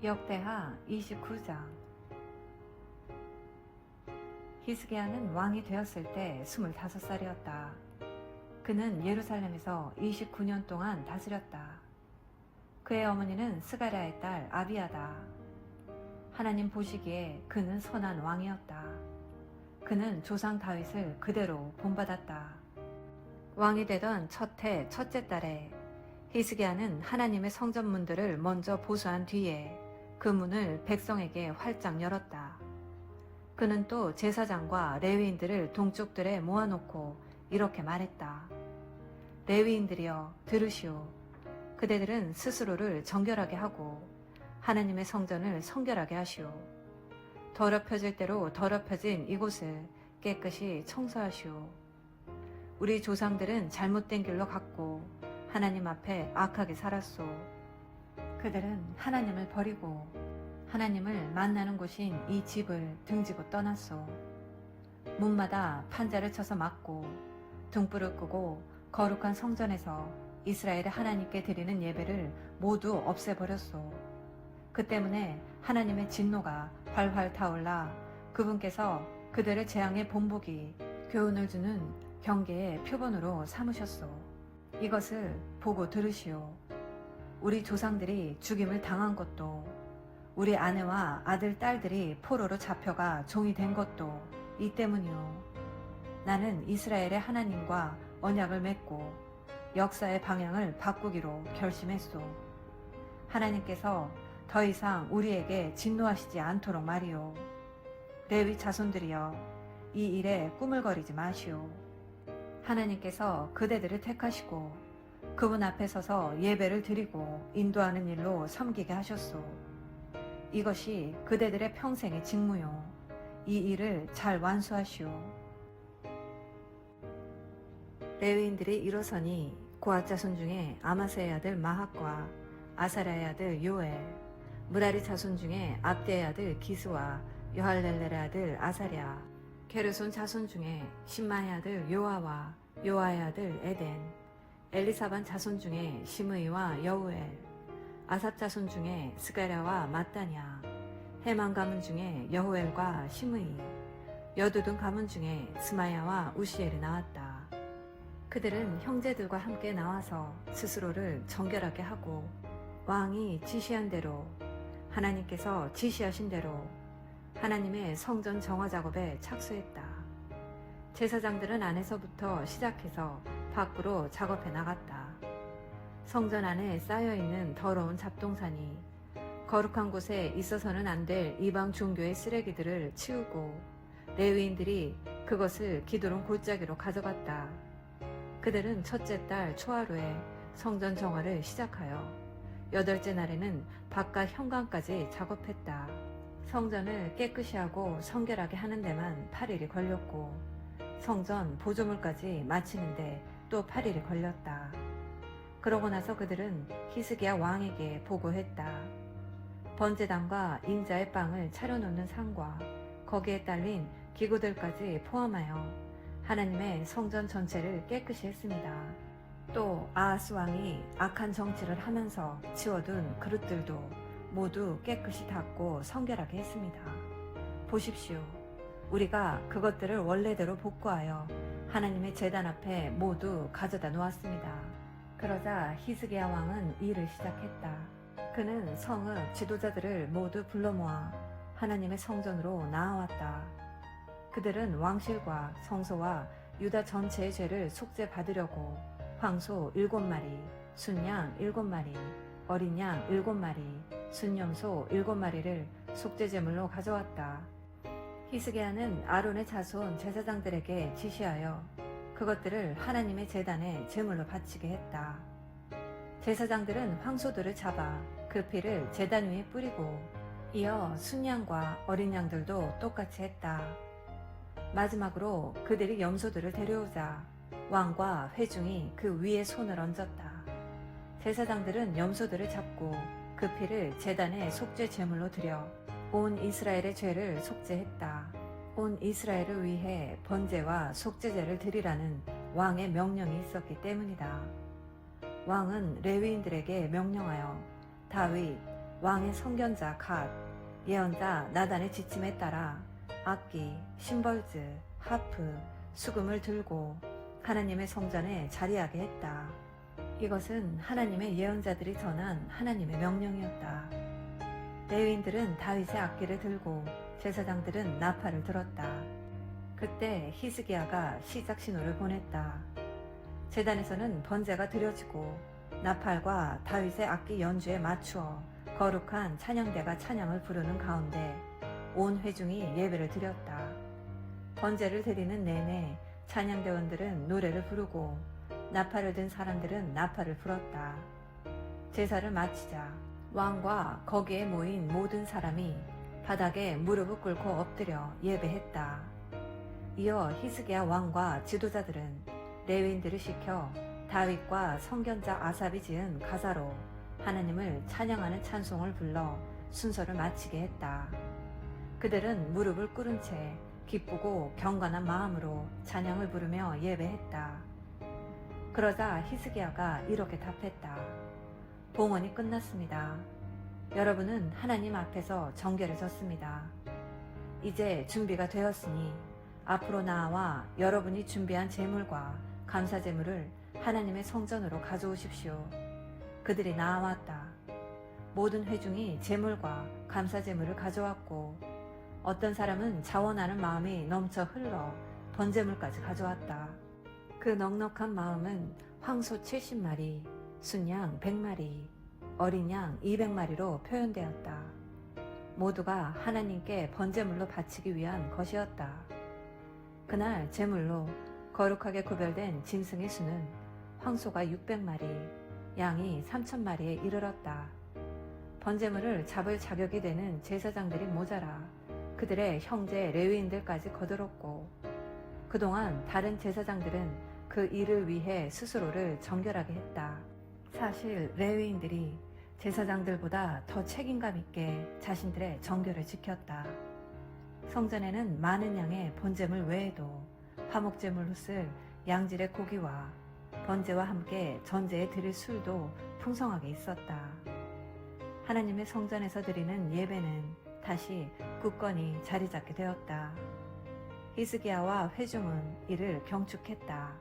역대하 29장. 히스기야는 왕이 되었을 때 25살이었다. 그는 예루살렘에서 29년 동안 다스렸다. 그의 어머니는 스가랴의 딸 아비야다. 하나님 보시기에 그는 선한 왕이었다. 그는 조상 다윗을 그대로 본받았다. 왕이 되던 첫 해 첫째 달에 히스기야는 하나님의 성전문들을 먼저 보수한 뒤에 그 문을 백성에게 활짝 열었다. 그는 또 제사장과 레위인들을 동쪽들에 모아놓고 이렇게 말했다. 레위인들이여 들으시오. 그대들은 스스로를 정결하게 하고 하나님의 성전을 성결하게 하시오. 더럽혀질 대로 더럽혀진 이곳을 깨끗이 청소하시오. 우리 조상들은 잘못된 길로 갔고 하나님 앞에 악하게 살았소. 그들은 하나님을 버리고 하나님을 만나는 곳인 이 집을 등지고 떠났소. 문마다 판자를 쳐서 막고 등불을 끄고 거룩한 성전에서 이스라엘의 하나님께 드리는 예배를 모두 없애버렸소. 그 때문에 하나님의 진노가 활활 타올라 그분께서 그들을 재앙의 본보기, 교훈을 주는 경계의 표본으로 삼으셨소. 이것을 보고 들으시오. 우리 조상들이 죽임을 당한 것도, 우리 아내와 아들, 딸들이 포로로 잡혀가 종이 된 것도 이 때문이오. 나는 이스라엘의 하나님과 언약을 맺고 역사의 방향을 바꾸기로 결심했소. 하나님께서 더 이상 우리에게 진노하시지 않도록 말이오. 레위 자손들이여, 이 일에 꾸물거리지 마시오. 하나님께서 그대들을 택하시고 그분 앞에 서서 예배를 드리고 인도하는 일로 섬기게 하셨소. 이것이 그대들의 평생의 직무요. 이 일을 잘 완수하시오. 레위인들이 일어서니 고앗 자손 중에 아마스의 아들 마학과 아사랴의 아들 요엘, 무라리 자손 중에 압대의 아들 기스와 여할렐렐의 아들 아사랴, 게르손 자손 중에 심마의 아들 요아와 요아의 아들 에덴, 엘리사반 자손 중에 시므이와 여우엘, 아삽 자손 중에 스가랴와 마따냐, 해만 가문 중에 여호엘과 시므이, 여두둔 가문 중에 스마야와 우시엘이 나왔다. 그들은 형제들과 함께 나와서 스스로를 정결하게 하고 왕이 지시한 대로, 하나님께서 지시하신 대로 하나님의 성전 정화 작업에 착수했다. 제사장들은 안에서부터 시작해서 밖으로 작업해 나갔다. 성전 안에 쌓여있는 더러운 잡동사니 거룩한 곳에 있어서는 안 될 이방 종교의 쓰레기들을 치우고 레위인들이 그것을 기드론 골짜기로 가져갔다. 그들은 첫째 달 초하루에 성전 정화를 시작하여 8째 날에는 바깥 현관까지 작업했다. 성전을 깨끗이 하고 성결하게 하는 데만 8일이 걸렸고 성전 보조물까지 마치는데 또 8일이 걸렸다. 그러고 나서 그들은 히스기야 왕에게 보고했다. 번제단과 인자의 빵을 차려놓는 상과 거기에 딸린 기구들까지 포함하여 하나님의 성전 전체를 깨끗이 했습니다. 또 아하스 왕이 악한 정치를 하면서 치워둔 그릇들도 모두 깨끗이 닦고 성결하게 했습니다. 보십시오. 우리가 그것들을 원래대로 복구하여 하나님의 제단 앞에 모두 가져다 놓았습니다. 그러자 히스기야 왕은 일을 시작했다. 그는 성읍 지도자들을 모두 불러 모아 하나님의 성전으로 나아왔다. 그들은 왕실과 성소와 유다 전체의 죄를 속죄받으려고 황소 7마리, 순양 7마리, 어린 양 7마리, 순염소 7마리를 속죄제물로 가져왔다. 히스기야는 아론의 자손 제사장들에게 지시하여 그것들을 하나님의 제단에 제물로 바치게 했다. 제사장들은 황소들을 잡아 그 피를 제단 위에 뿌리고 이어 순양과 어린 양들도 똑같이 했다. 마지막으로 그들이 염소들을 데려오자 왕과 회중이 그 위에 손을 얹었다. 제사장들은 염소들을 잡고 그 피를 제단에 속죄 제물로 드려 온 이스라엘의 죄를 속죄했다. 온 이스라엘을 위해 번제와 속죄제를 드리라는 왕의 명령이 있었기 때문이다. 왕은 레위인들에게 명령하여 다윗, 왕의 선견자 갓, 예언자 나단의 지침에 따라 악기, 심벌즈, 하프, 수금을 들고 하나님의 성전에 자리하게 했다. 이것은 하나님의 예언자들이 전한 하나님의 명령이었다. 레위인들은 다윗의 악기를 들고 제사장들은 나팔을 들었다. 그때 히스기야가 시작 신호를 보냈다. 제단에서는 번제가 드려지고 나팔과 다윗의 악기 연주에 맞추어 거룩한 찬양대가 찬양을 부르는 가운데 온 회중이 예배를 드렸다. 번제를 드리는 내내 찬양대원들은 노래를 부르고 나팔을 든 사람들은 나팔을 불었다. 제사를 마치자 왕과 거기에 모인 모든 사람이 바닥에 무릎을 꿇고 엎드려 예배했다. 이어 히스기야 왕과 지도자들은 레위인들을 시켜 다윗과 선견자 아삽이 지은 가사로 하나님을 찬양하는 찬송을 불러 순서를 마치게 했다. 그들은 무릎을 꿇은 채 기쁘고 경건한 마음으로 찬양을 부르며 예배했다. 그러자 히스기야가 이렇게 답했다. 봉헌이 끝났습니다. 여러분은 하나님 앞에서 정결을 졌습니다. 이제 준비가 되었으니 앞으로 나아와 여러분이 준비한 제물과 감사 제물을 하나님의 성전으로 가져오십시오. 그들이 나아왔다. 모든 회중이 제물과 감사 제물을 가져왔고 어떤 사람은 자원하는 마음이 넘쳐 흘러 번제물까지 가져왔다. 그 넉넉한 마음은 황소 70마리, 순양 100마리, 어린 양 200마리로 표현되었다. 모두가 하나님께 번제물로 바치기 위한 것이었다. 그날 제물로 거룩하게 구별된 짐승의 수는 황소가 600마리, 양이 3000마리에 이르렀다. 번제물을 잡을 자격이 되는 제사장들이 모자라 그들의 형제 레위인들까지 거들었고 그동안 다른 제사장들은 그 일을 위해 스스로를 정결하게 했다. 사실 레위인들이 제사장들보다 더 책임감 있게 자신들의 정결을 지켰다. 성전에는 많은 양의 번제물 외에도 화목제물로 쓸 양질의 고기와 번제와 함께 전제에 드릴 술도 풍성하게 있었다. 하나님의 성전에서 드리는 예배는 다시 굳건히 자리 잡게 되었다. 히스기야와 회중은 이를 경축했다.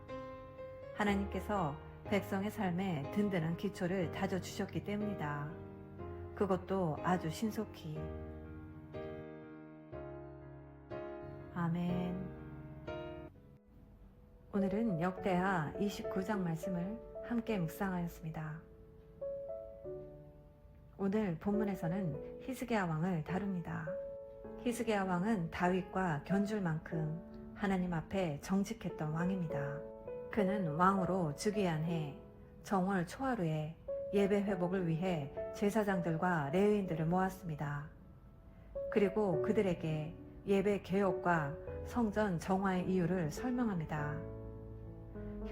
하나님께서 백성의 삶에 든든한 기초를 다져주셨기 때문이다. 그것도 아주 신속히. 아멘. 오늘은 역대하 29장 말씀을 함께 묵상하였습니다. 오늘 본문에서는 히스기야 왕을 다룹니다. 히스기야 왕은 다윗과 견줄 만큼 하나님 앞에 정직했던 왕입니다. 그는 왕으로 즉위한 해 정월 초하루에 예배 회복을 위해 제사장들과 레위인들을 모았습니다. 그리고 그들에게 예배 개혁과 성전 정화의 이유를 설명합니다.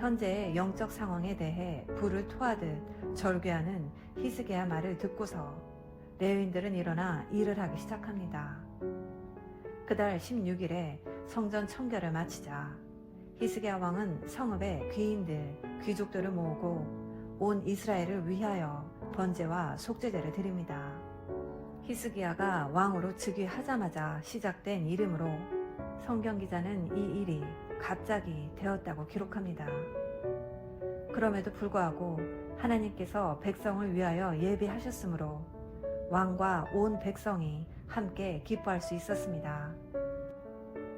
현재의 영적 상황에 대해 불을 토하듯 절규하는 히스기야 말을 듣고서 레위인들은 일어나 일을 하기 시작합니다. 그달 16일에 성전 청결을 마치자 히스기야 왕은 성읍의 귀인들, 귀족들을 모으고 온 이스라엘을 위하여 번제와 속죄제를 드립니다. 히스기야가 왕으로 즉위하자마자 시작된 일이므로 성경 기자는 이 일이 갑자기 되었다고 기록합니다. 그럼에도 불구하고 하나님께서 백성을 위하여 예비하셨으므로 왕과 온 백성이 함께 기뻐할 수 있었습니다.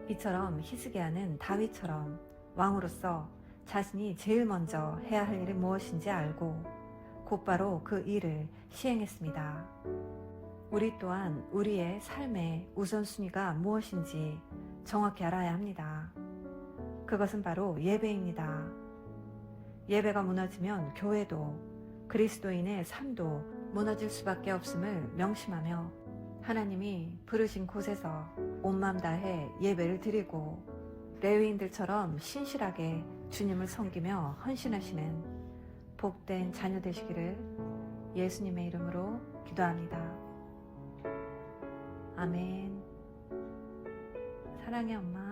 이처럼 히스기야는 다윗처럼 왕으로서 자신이 제일 먼저 해야 할 일이 무엇인지 알고 곧바로 그 일을 시행했습니다. 우리 또한 우리의 삶의 우선순위가 무엇인지 정확히 알아야 합니다. 그것은 바로 예배입니다. 예배가 무너지면 교회도 그리스도인의 삶도 무너질 수밖에 없음을 명심하며 하나님이 부르신 곳에서 온 마음 다해 예배를 드리고 레위인들처럼 신실하게 주님을 섬기며 헌신하시는 복된 자녀 되시기를 예수님의 이름으로 기도합니다. 아멘. 사랑해 엄마.